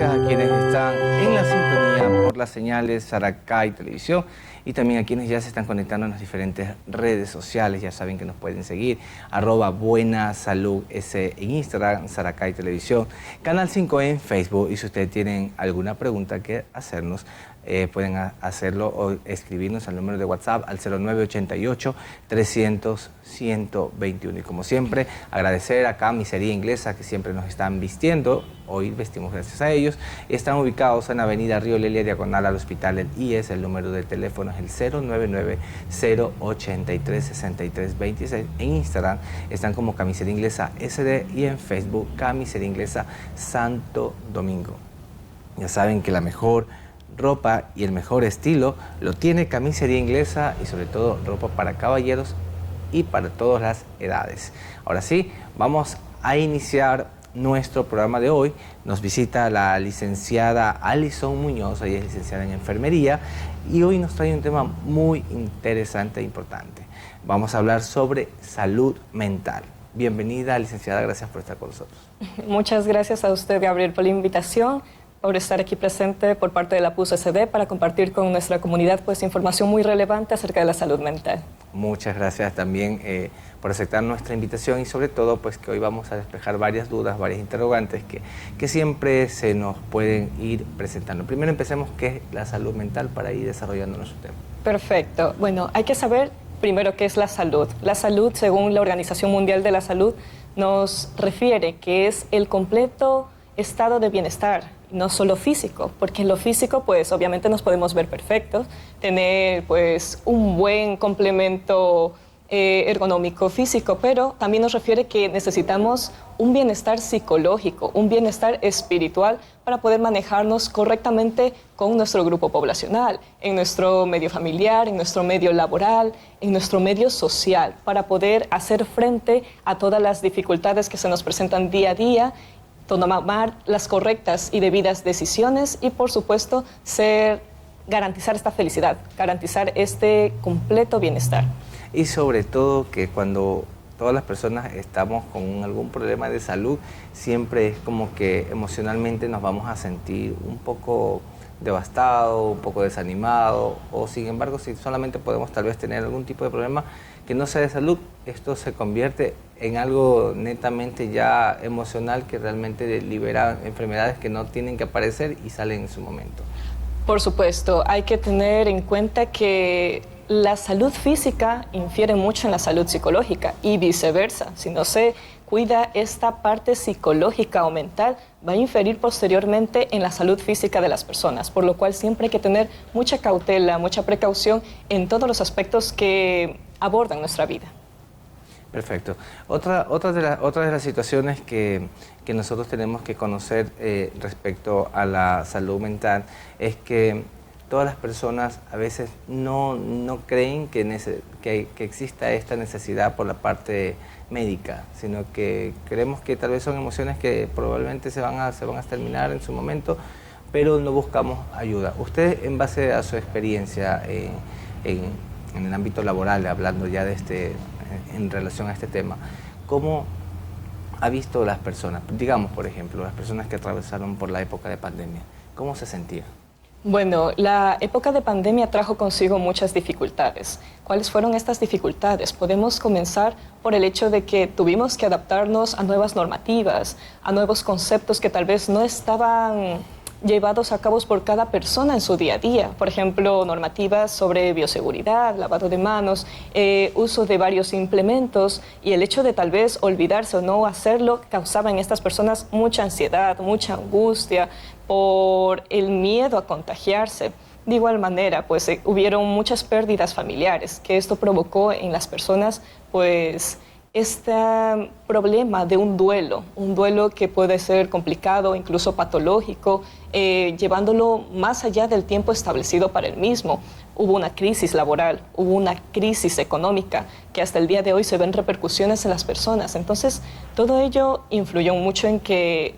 gracias a quienes están en la sintonía por las señales Saracay Televisión y también a quienes ya se están conectando en las diferentes redes sociales. Ya saben que nos pueden seguir, @buenasaludS en Instagram, Saracay Televisión, Canal 5 en Facebook. Y si ustedes tienen alguna pregunta que hacernos, pueden hacerlo o escribirnos al número de WhatsApp al 0988-300-121. Y como siempre, agradecer a Camisería Inglesa, que siempre nos están vistiendo. Hoy vestimos gracias a ellos. Están ubicados en Avenida Río Lelia, diagonal al Hospital del IES. El número de teléfono es el 099-083-6326. En Instagram están como Camisería Inglesa SD y en Facebook Camisería Inglesa Santo Domingo. Ya saben que la mejor ropa y el mejor estilo lo tiene Camisería Inglesa, y sobre todo ropa para caballeros y para todas las edades. Ahora sí, vamos a iniciar nuestro programa de hoy. Nos visita la licenciada Alison Muñoz. Ella es licenciada en enfermería y hoy nos trae un tema muy interesante e importante. Vamos a hablar sobre salud mental. Bienvenida, licenciada, gracias por estar con nosotros. Muchas gracias a usted, Gabriel, por la invitación, por estar aquí presente por parte de la PUS-SD para compartir con nuestra comunidad pues información muy relevante acerca de la salud mental. Muchas gracias también por aceptar nuestra invitación y sobre todo pues que hoy vamos a despejar varias dudas, varias interrogantes que siempre se nos pueden ir presentando. Primero empecemos qué es la salud mental para ir desarrollando nuestro tema. Perfecto. Bueno, hay que saber primero qué es la salud. La salud, según la Organización Mundial de la Salud, nos refiere que es el completo estado de bienestar, no solo físico, porque en lo físico pues obviamente nos podemos ver perfectos, tener pues un buen complemento ergonómico físico, pero también nos refiere que necesitamos un bienestar psicológico, un bienestar espiritual para poder manejarnos correctamente con nuestro grupo poblacional, en nuestro medio familiar, en nuestro medio laboral, en nuestro medio social, para poder hacer frente a todas las dificultades que se nos presentan día a día, tomar las correctas y debidas decisiones y, por supuesto, garantizar esta felicidad, garantizar este completo bienestar. Y sobre todo que cuando todas las personas estamos con algún problema de salud, siempre es como que emocionalmente nos vamos a sentir un poco devastado, un poco desanimado, o sin embargo, si solamente podemos tal vez tener algún tipo de problema que no sea de salud, esto se convierte en algo netamente ya emocional que realmente libera enfermedades que no tienen que aparecer y salen en su momento. Por supuesto, hay que tener en cuenta que la salud física infiere mucho en la salud psicológica y viceversa. Si no se cuida esta parte psicológica o mental, va a inferir posteriormente en la salud física de las personas, por lo cual siempre hay que tener mucha cautela, mucha precaución en todos los aspectos que abordan nuestra vida. Perfecto. Otra de las situaciones que nosotros tenemos que conocer respecto a la salud mental es que todas las personas a veces no creen que exista esta necesidad por la parte médica, sino que creemos que tal vez son emociones que probablemente se van a terminar en su momento, pero no buscamos ayuda. Usted, en base a su experiencia en el ámbito laboral, hablando ya en relación a este tema, ¿cómo ha visto las personas, digamos por ejemplo, las personas que atravesaron por la época de pandemia? ¿Cómo se sentían? Bueno, la época de pandemia trajo consigo muchas dificultades. ¿Cuáles fueron estas dificultades? Podemos comenzar por el hecho de que tuvimos que adaptarnos a nuevas normativas, a nuevos conceptos que tal vez no estaban llevados a cabo por cada persona en su día a día. Por ejemplo, normativas sobre bioseguridad, lavado de manos, uso de varios implementos, y el hecho de tal vez olvidarse o no hacerlo causaba en estas personas mucha ansiedad, mucha angustia por el miedo a contagiarse. De igual manera, pues hubieron muchas pérdidas familiares, que esto provocó en las personas pues este problema de un duelo que puede ser complicado, incluso patológico, llevándolo más allá del tiempo establecido para el mismo. Hubo una crisis laboral, hubo una crisis económica, que hasta el día de hoy se ven repercusiones en las personas. Entonces, todo ello influyó mucho en que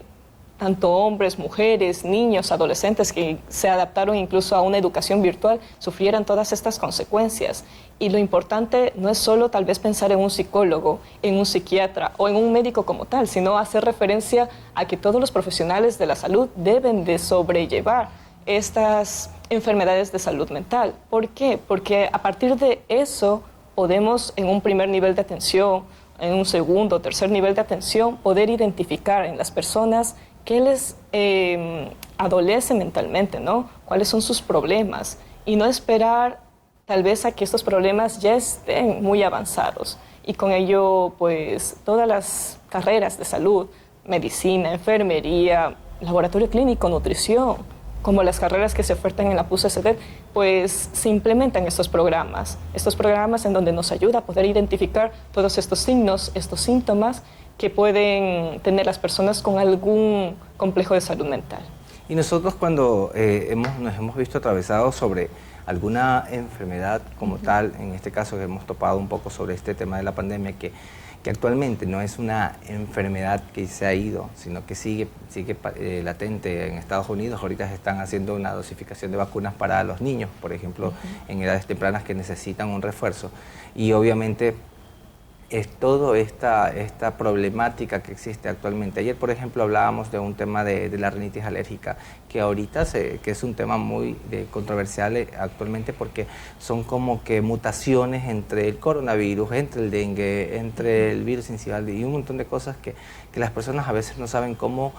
tanto hombres, mujeres, niños, adolescentes que se adaptaron incluso a una educación virtual, sufrieran todas estas consecuencias. Y lo importante no es solo tal vez pensar en un psicólogo, en un psiquiatra o en un médico como tal, sino hacer referencia a que todos los profesionales de la salud deben de sobrellevar estas enfermedades de salud mental. ¿Por qué? Porque a partir de eso podemos en un primer nivel de atención, en un segundo o tercer nivel de atención, poder identificar en las personas qué les adolece mentalmente, ¿no? Cuáles son sus problemas y no esperar tal vez a que estos problemas ya estén muy avanzados. Y con ello, pues, todas las carreras de salud, medicina, enfermería, laboratorio clínico, nutrición, como las carreras que se ofertan en la PUS-ESEDET, pues se implementan estos programas en donde nos ayuda a poder identificar todos estos signos, estos síntomas que pueden tener las personas con algún complejo de salud mental. Y nosotros cuando nos hemos visto atravesados sobre alguna enfermedad como tal, en este caso hemos topado un poco sobre este tema de la pandemia, que actualmente no es una enfermedad que se ha ido, sino que sigue latente en Estados Unidos. Ahorita se están haciendo una dosificación de vacunas para los niños, por ejemplo, en edades tempranas que necesitan un refuerzo. Y obviamente es toda esta problemática que existe actualmente. Ayer, por ejemplo, hablábamos de un tema de la rinitis alérgica, que ahorita que es un tema muy controversial actualmente porque son como que mutaciones entre el coronavirus, entre el dengue, entre el virus incisional y un montón de cosas que las personas a veces no saben cómo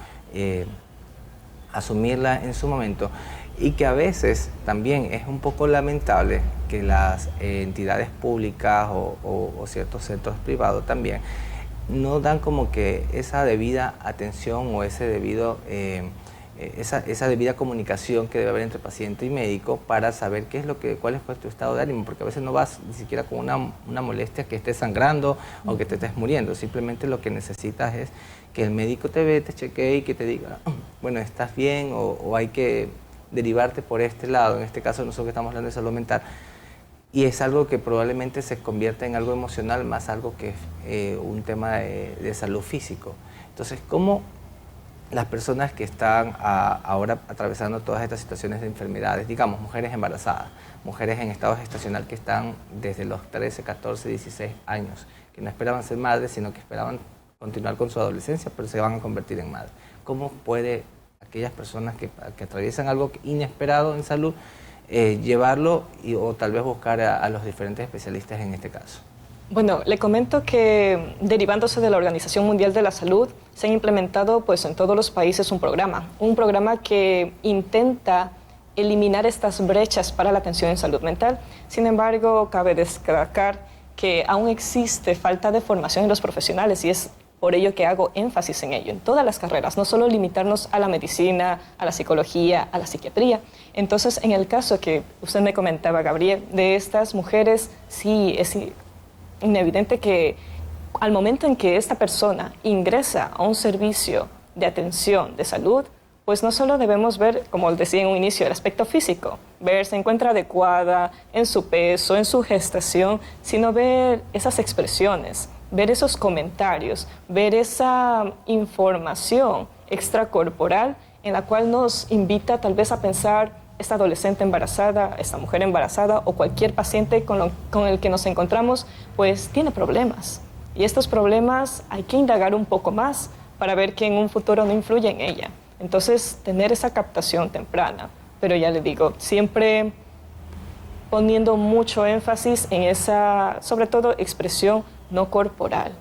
asumirla en su momento. Y que a veces también es un poco lamentable que las entidades públicas o ciertos centros privados también no dan como que esa debida atención o esa debida comunicación que debe haber entre paciente y médico para saber cuál es tu estado de ánimo, porque a veces no vas ni siquiera con una molestia que estés sangrando o que te estés muriendo, simplemente lo que necesitas es que el médico te ve, te chequee y que te diga, bueno, estás bien o hay que derivarte por este lado. En este caso nosotros que estamos hablando de salud mental, y es algo que probablemente se convierta en algo emocional más algo que un tema de salud físico. Entonces, ¿cómo las personas que están ahora atravesando todas estas situaciones de enfermedades, digamos, mujeres embarazadas, mujeres en estado gestacional que están desde los 13, 14, 16 años, que no esperaban ser madres, sino que esperaban continuar con su adolescencia, pero se van a convertir en madres? ¿Cómo puede aquellas personas que atraviesan algo inesperado en salud, llevarlo o tal vez buscar a los diferentes especialistas en este caso? Bueno, le comento que derivándose de la Organización Mundial de la Salud, se han implementado pues, en todos los países un programa que intenta eliminar estas brechas para la atención en salud mental. Sin embargo, cabe destacar que aún existe falta de formación en los profesionales y es por ello que hago énfasis en ello, en todas las carreras, no solo limitarnos a la medicina, a la psicología, a la psiquiatría. Entonces, en el caso que usted me comentaba, Gabriel, de estas mujeres, sí, es inevidente que al momento en que esta persona ingresa a un servicio de atención de salud, pues no solo debemos ver, como decía en un inicio, el aspecto físico, ver si se encuentra adecuada en su peso, en su gestación, sino ver esas expresiones, ver esos comentarios, ver esa información extracorporal en la cual nos invita tal vez a pensar esta adolescente embarazada, esta mujer embarazada o cualquier paciente con el que nos encontramos, pues tiene problemas. Y estos problemas hay que indagar un poco más para ver que en un futuro no influye en ella. Entonces, tener esa captación temprana, pero ya le digo, siempre poniendo mucho énfasis en esa, sobre todo, expresión no corporal,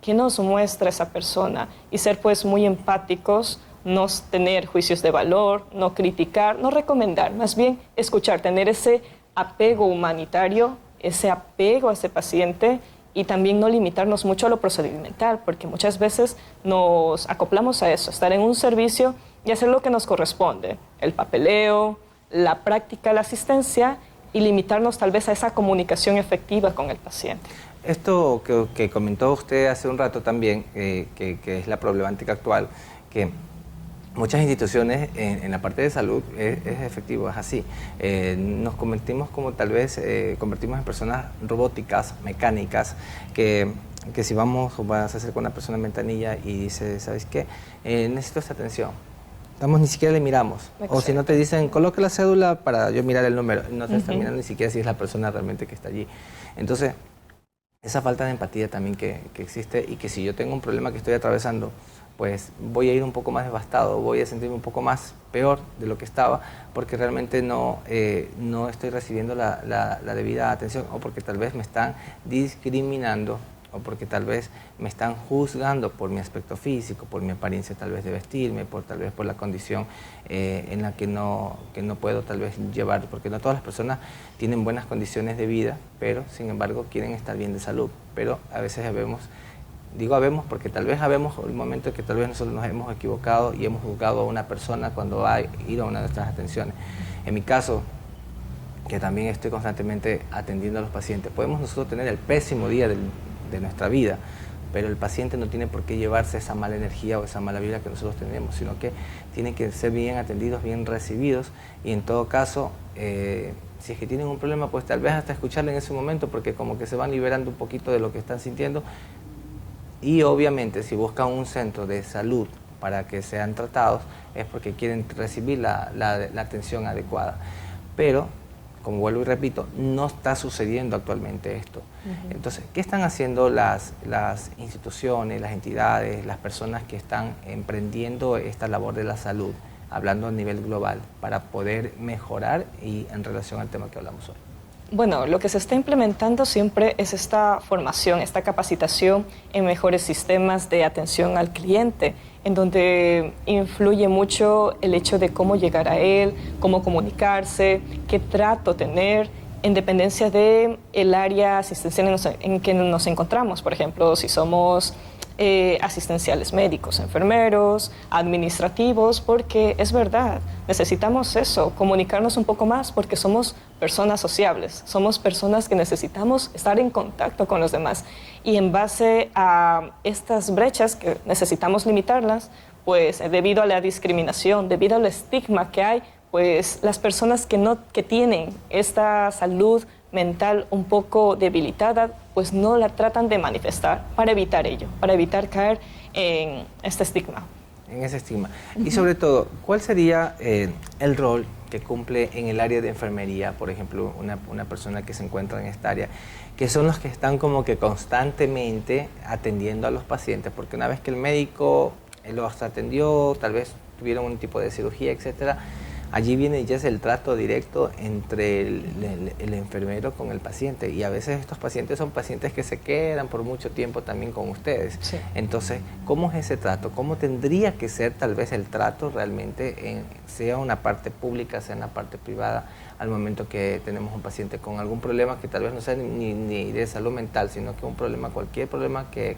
que nos muestra esa persona y ser pues muy empáticos, no tener juicios de valor, no criticar, no recomendar, más bien escuchar, tener ese apego humanitario, ese apego a ese paciente y también no limitarnos mucho a lo procedimental, porque muchas veces nos acoplamos a eso, estar en un servicio y hacer lo que nos corresponde, el papeleo, la práctica, la asistencia y limitarnos tal vez a esa comunicación efectiva con el paciente. Esto que comentó usted hace un rato también, que es la problemática actual, que muchas instituciones en la parte de salud es efectivo, es así. Nos convertimos como tal vez, convertimos en personas robóticas, mecánicas, que si vas a hacer con una persona en ventanilla y dice, ¿sabes qué? Necesito esta atención. Estamos, ni siquiera le miramos. Exacto. O si no te dicen, coloque la cédula para yo mirar el número. No te están mirando ni siquiera si es la persona realmente que está allí. Entonces, esa falta de empatía también que existe, y que si yo tengo un problema que estoy atravesando, pues voy a ir un poco más devastado, voy a sentirme un poco más peor de lo que estaba, porque realmente no estoy recibiendo la debida atención, o porque tal vez me están discriminando, o porque tal vez me están juzgando por mi aspecto físico, por mi apariencia tal vez de vestirme, tal vez por la condición en la que no puedo tal vez llevar, porque no todas las personas tienen buenas condiciones de vida, pero sin embargo quieren estar bien de salud. Pero a veces digo habemos porque tal vez habemos el momento en que tal vez nosotros nos hemos equivocado y hemos juzgado a una persona cuando va a ir a una de nuestras atenciones. En mi caso, que también estoy constantemente atendiendo a los pacientes, podemos nosotros tener el pésimo día de nuestra vida, pero el paciente no tiene por qué llevarse esa mala energía o esa mala vibra que nosotros tenemos, sino que tienen que ser bien atendidos, bien recibidos, y en todo caso, si es que tienen un problema, pues tal vez hasta escucharle en ese momento, porque como que se van liberando un poquito de lo que están sintiendo. Y obviamente si buscan un centro de salud para que sean tratados, es porque quieren recibir la atención adecuada. Pero, como vuelvo y repito, no está sucediendo actualmente esto. Entonces, ¿qué están haciendo las instituciones, las entidades, las personas que están emprendiendo esta labor de la salud, hablando a nivel global, para poder mejorar y en relación al tema que hablamos hoy? Bueno, lo que se está implementando siempre es esta formación, esta capacitación en mejores sistemas de atención al cliente, en donde influye mucho el hecho de cómo llegar a él, cómo comunicarse, qué trato tener, en dependencia del área asistencial en que nos encontramos. Por ejemplo, si somos asistenciales médicos, enfermeros, administrativos, porque es verdad, necesitamos eso, comunicarnos un poco más, porque somos personas sociables, somos personas que necesitamos estar en contacto con los demás, y en base a estas brechas que necesitamos limitarlas, pues debido a la discriminación, debido al estigma que hay, pues las personas que tienen esta salud mental un poco debilitada, pues no la tratan de manifestar para evitar ello, para evitar caer en este estigma. En ese estigma. Y sobre todo, ¿cuál sería el rol que cumple en el área de enfermería, por ejemplo, una persona que se encuentra en esta área, que son los que están como que constantemente atendiendo a los pacientes? Porque una vez que el médico los atendió, tal vez tuvieron un tipo de cirugía, etcétera, allí viene ya es el trato directo entre el enfermero con el paciente, y a veces estos pacientes son pacientes que se quedan por mucho tiempo también con ustedes. Sí. Entonces, ¿cómo es ese trato? ¿Cómo tendría que ser tal vez el trato realmente, sea una parte pública, sea una parte privada, al momento que tenemos un paciente con algún problema que tal vez no sea ni de salud mental, sino que un problema, cualquier problema que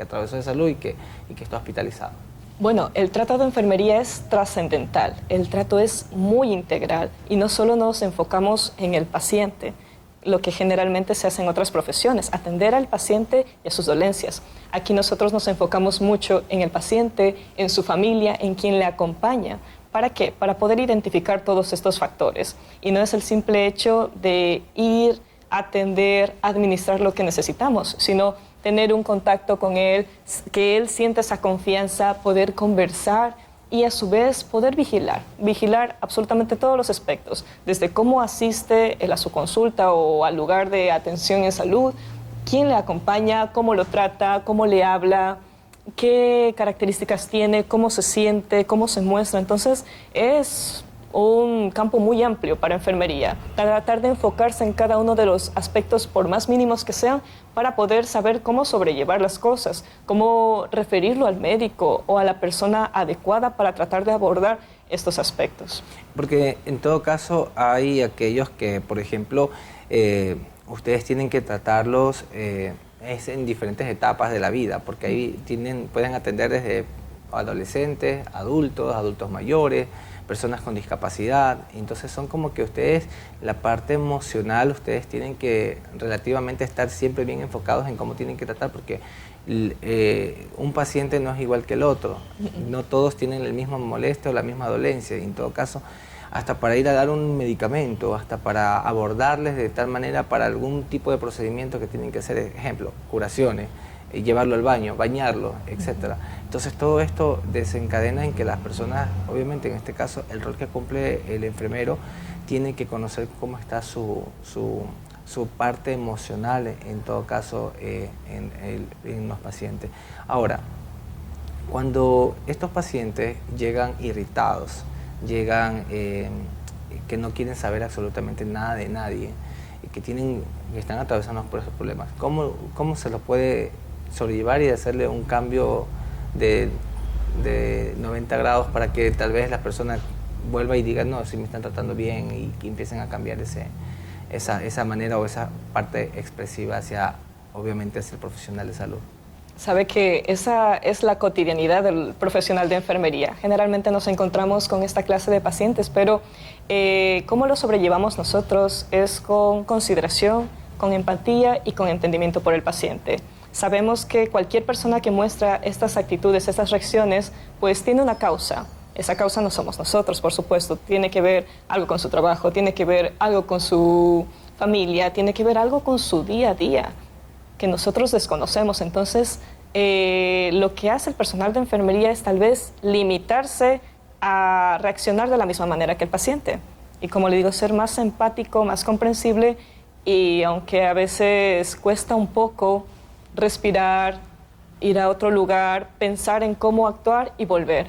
atravesó de salud y que está hospitalizado? Bueno, el trato de enfermería es trascendental, el trato es muy integral, y no solo nos enfocamos en el paciente, lo que generalmente se hace en otras profesiones, atender al paciente y a sus dolencias. Aquí nosotros nos enfocamos mucho en el paciente, en su familia, en quien le acompaña. ¿Para qué? Para poder identificar todos estos factores. Y no es el simple hecho de ir, atender, administrar lo que necesitamos, sino tener un contacto con él, que él sienta esa confianza, poder conversar y a su vez poder vigilar absolutamente todos los aspectos, desde cómo asiste él a su consulta o al lugar de atención en salud, quién le acompaña, cómo lo trata, cómo le habla, qué características tiene, cómo se siente, cómo se muestra. Entonces es un campo muy amplio para enfermería, tratar de enfocarse en cada uno de los aspectos, por más mínimos que sean, para poder saber cómo sobrellevar las cosas, cómo referirlo al médico o a la persona adecuada para tratar de abordar estos aspectos. Porque en todo caso hay aquellos que, por ejemplo, ustedes tienen que tratarlos es en diferentes etapas de la vida, porque ahí pueden atender desde adolescentes, adultos mayores, personas con discapacidad. Entonces son como que ustedes, la parte emocional, ustedes tienen que relativamente estar siempre bien enfocados en cómo tienen que tratar, porque un paciente no es igual que el otro, no todos tienen el mismo molestia o la misma dolencia, y en todo caso, hasta para ir a dar un medicamento, hasta para abordarles de tal manera para algún tipo de procedimiento que tienen que hacer, ejemplo, curaciones, llevarlo al baño, bañarlo, etcétera. Entonces todo esto desencadena en que las personas, obviamente en este caso el rol que cumple el enfermero, tiene que conocer cómo está su parte emocional, en todo caso, en los pacientes. Ahora, cuando estos pacientes llegan irritados, llegan que no quieren saber absolutamente nada de nadie, y que están atravesando por esos problemas, ¿cómo se los puede sobrellevar y hacerle un cambio de 90 grados para que tal vez la persona vuelva y diga, no, si me están tratando bien, y que empiecen a cambiar esa manera o esa parte expresiva obviamente hacia el profesional de salud? Sabe que esa es la cotidianidad del profesional de enfermería. Generalmente nos encontramos con esta clase de pacientes, pero cómo lo sobrellevamos nosotros es con consideración, con empatía y con entendimiento por el paciente. Sabemos que cualquier persona que muestra estas actitudes, estas reacciones, pues tiene una causa. Esa causa no somos nosotros, por supuesto. Tiene que ver algo con su trabajo, tiene que ver algo con su familia, tiene que ver algo con su día a día, que nosotros desconocemos. Entonces, lo que hace el personal de enfermería es tal vez limitarse a reaccionar de la misma manera que el paciente. Y como le digo, ser más empático, más comprensible, y aunque a veces cuesta un poco respirar, ir a otro lugar, pensar en cómo actuar y volver,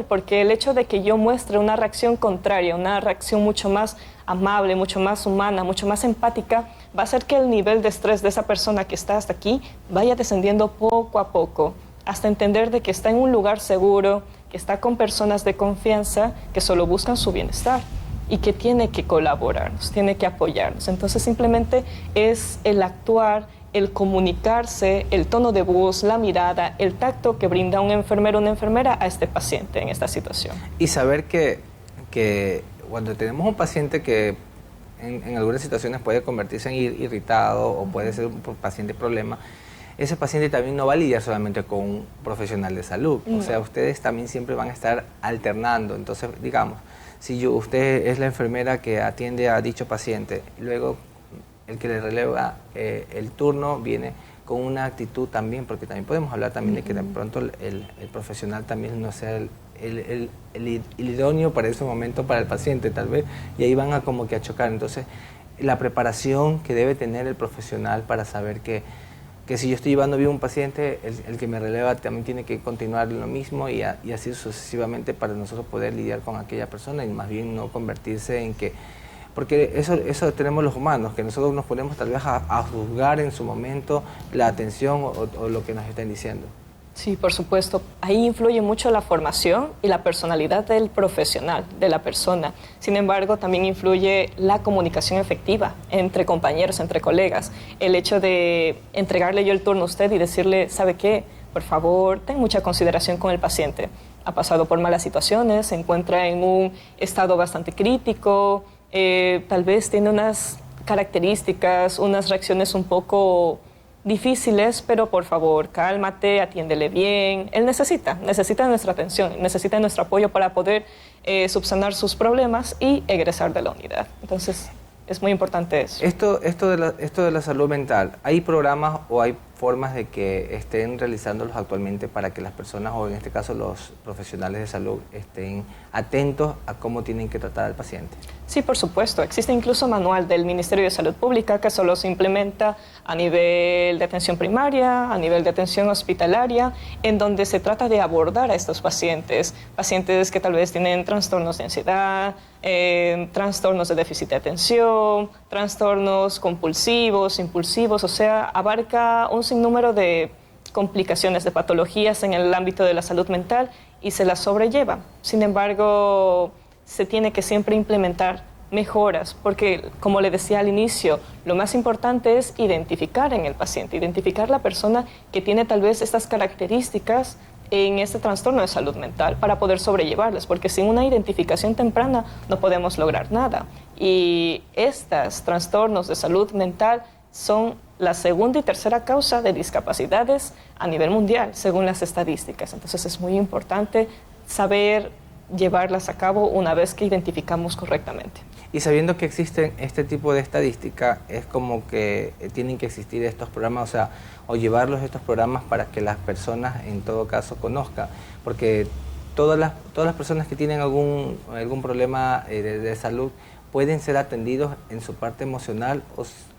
porque el hecho de que yo muestre una reacción contraria, una reacción mucho más amable, mucho más humana, mucho más empática, va a hacer que el nivel de estrés de esa persona que está hasta aquí vaya descendiendo poco a poco, hasta entender de que está en un lugar seguro, que está con personas de confianza que solo buscan su bienestar y que tiene que colaborarnos, tiene que apoyarnos. Entonces simplemente es el actuar, el comunicarse, el tono de voz, la mirada, el tacto que brinda un enfermero o una enfermera a este paciente en esta situación. Y saber que cuando tenemos un paciente que en algunas situaciones puede convertirse en irritado o puede ser un paciente problema, ese paciente también no va a lidiar solamente con un profesional de salud. O sea, ustedes también siempre van a estar alternando. Entonces, digamos, si usted es la enfermera que atiende a dicho paciente, luego el que le releva el turno viene con una actitud también, porque también podemos hablar también de que de pronto el profesional también no sea el idóneo para ese momento para el paciente, tal vez, y ahí van a como que a chocar. Entonces, la preparación que debe tener el profesional para saber que si yo estoy llevando bien un paciente, el que me releva también tiene que continuar lo mismo y así sucesivamente para nosotros poder lidiar con aquella persona y más bien no convertirse en que... Porque eso tenemos los humanos, que nosotros nos ponemos tal vez a juzgar en su momento la atención o lo que nos están diciendo. Sí, por supuesto. Ahí influye mucho la formación y la personalidad del profesional, de la persona. Sin embargo, también influye la comunicación efectiva entre compañeros, entre colegas. El hecho de entregarle yo el turno a usted y decirle, ¿sabe qué? Por favor, ten mucha consideración con el paciente. Ha pasado por malas situaciones, se encuentra en un estado bastante crítico, tal vez tiene unas características, unas reacciones un poco difíciles, pero por favor, cálmate, atiéndele bien. Él necesita nuestra atención, necesita nuestro apoyo para poder subsanar sus problemas y egresar de la unidad. Entonces, es muy importante eso. Esto de la salud mental, ¿hay programas o hay formas de que estén realizándolos actualmente para que las personas, o en este caso los profesionales de salud, estén atentos a cómo tienen que tratar al paciente? Sí, por supuesto. Existe incluso manual del Ministerio de Salud Pública que solo se implementa a nivel de atención primaria, a nivel de atención hospitalaria, en donde se trata de abordar a estos pacientes que tal vez tienen trastornos de ansiedad, trastornos de déficit de atención, trastornos compulsivos, impulsivos, o sea, abarca un sinnúmero de complicaciones, de patologías en el ámbito de la salud mental y se las sobrelleva. Sin embargo, se tiene que siempre implementar mejoras, porque como le decía al inicio, lo más importante es identificar en el paciente, identificar la persona que tiene tal vez estas características en este trastorno de salud mental para poder sobrellevarlas, porque sin una identificación temprana no podemos lograr nada. Y estos trastornos de salud mental son la segunda y tercera causa de discapacidades a nivel mundial, según las estadísticas. Entonces es muy importante saber llevarlas a cabo una vez que identificamos correctamente. Y sabiendo que existen este tipo de estadística, es como que tienen que existir estos programas, o llevarlos estos programas para que las personas en todo caso conozcan, porque todas las personas que tienen algún problema de salud pueden ser atendidos en su parte emocional,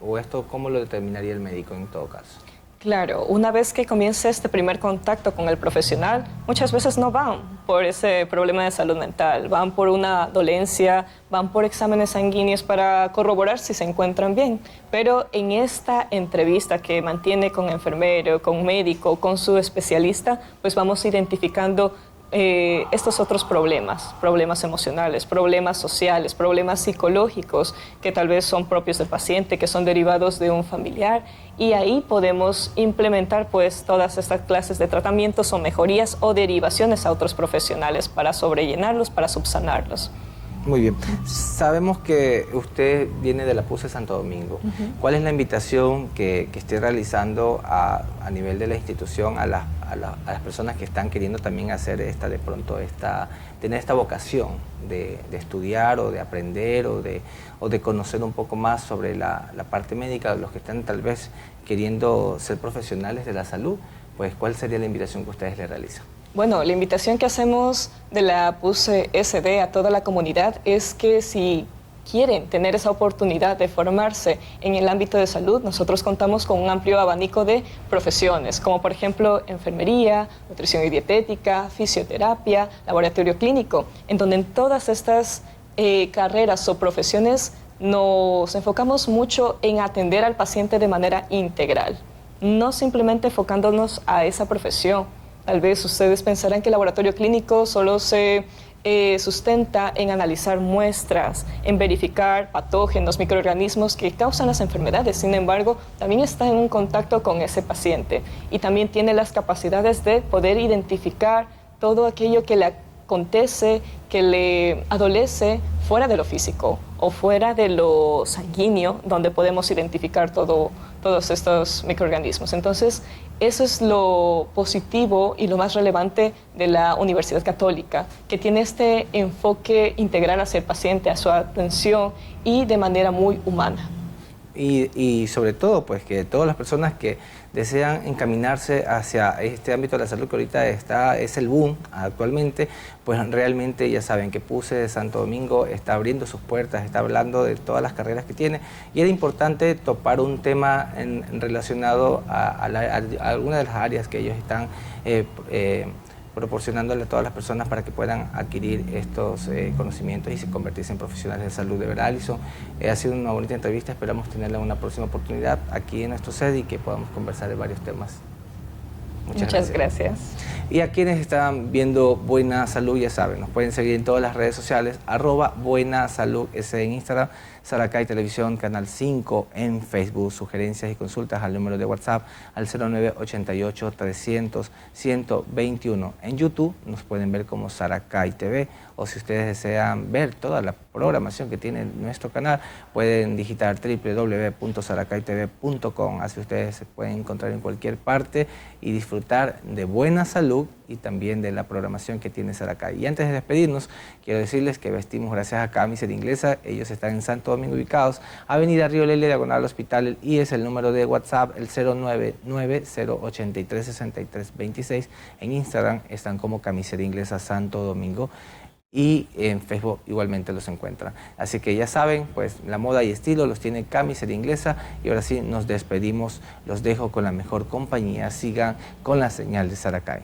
o esto cómo lo determinaría el médico en todo caso. Claro, una vez que comience este primer contacto con el profesional, muchas veces no van por ese problema de salud mental, van por una dolencia, van por exámenes sanguíneos para corroborar si se encuentran bien. Pero en esta entrevista que mantiene con enfermero, con médico, con su especialista, pues vamos identificando estos otros problemas emocionales, problemas sociales, problemas psicológicos que tal vez son propios del paciente, que son derivados de un familiar, y ahí podemos implementar pues todas estas clases de tratamientos o mejorías o derivaciones a otros profesionales para sobrellenarlos, para subsanarlos. Muy bien. Sabemos que usted viene de la PUCE Santo Domingo. ¿Cuál es la invitación que esté realizando a nivel de la institución a las personas que están queriendo también hacer tener esta vocación de estudiar o de aprender o de conocer un poco más sobre la parte médica, los que están tal vez queriendo ser profesionales de la salud? Pues, ¿cuál sería la invitación que ustedes le realizan? Bueno, la invitación que hacemos de la PUCE SD a toda la comunidad es que si quieren tener esa oportunidad de formarse en el ámbito de salud, nosotros contamos con un amplio abanico de profesiones, como por ejemplo enfermería, nutrición y dietética, fisioterapia, laboratorio clínico, en donde en todas estas carreras o profesiones nos enfocamos mucho en atender al paciente de manera integral, no simplemente enfocándonos a esa profesión. Tal vez ustedes pensarán que el laboratorio clínico solo se sustenta en analizar muestras, en verificar patógenos, microorganismos que causan las enfermedades. Sin embargo, también está en un contacto con ese paciente y también tiene las capacidades de poder identificar todo aquello que le acontece, que le adolece fuera de lo físico o fuera de lo sanguíneo, donde podemos identificar todos estos microorganismos. Entonces, eso es lo positivo y lo más relevante de la Universidad Católica, que tiene este enfoque integral hacia el paciente, a su atención y de manera muy humana. Y sobre todo, pues que todas las personas que desean encaminarse hacia este ámbito de la salud que ahorita es el boom actualmente, pues realmente ya saben que PUCE de Santo Domingo está abriendo sus puertas, está hablando de todas las carreras que tiene, y era importante topar un tema relacionado a alguna de las áreas que ellos están proporcionándole a todas las personas para que puedan adquirir estos conocimientos y convertirse en profesionales de salud. De verdad, Alison, ha sido una bonita entrevista, esperamos tenerla en una próxima oportunidad aquí en nuestro sede y que podamos conversar de varios temas. Muchas gracias. Y a quienes están viendo Buena Salud, ya saben, nos pueden seguir en todas las redes sociales, @buenasalud.es en Instagram, Saracay Televisión, Canal 5 en Facebook. Sugerencias y consultas al número de WhatsApp al 0988 300 121. En YouTube nos pueden ver como Saracay TV, o si ustedes desean ver toda la programación que tiene nuestro canal, pueden digitar www.saracaytv.com. Así ustedes se pueden encontrar en cualquier parte y disfrutar de buena salud y también de la programación que tiene Saracay. Y antes de despedirnos, quiero decirles que vestimos gracias a Camiseria Inglesa. Ellos están en Santo Domingo ubicados, Avenida Río Lele, diagonal Hospital, y es el número de WhatsApp, el 099-083-6326. En Instagram están como Camiseria Inglesa Santo Domingo. Y en Facebook igualmente los encuentran. Así que ya saben, pues la moda y estilo los tiene Camiseria Inglesa. Y ahora sí, nos despedimos. Los dejo con la mejor compañía. Sigan con la señal de Saracay.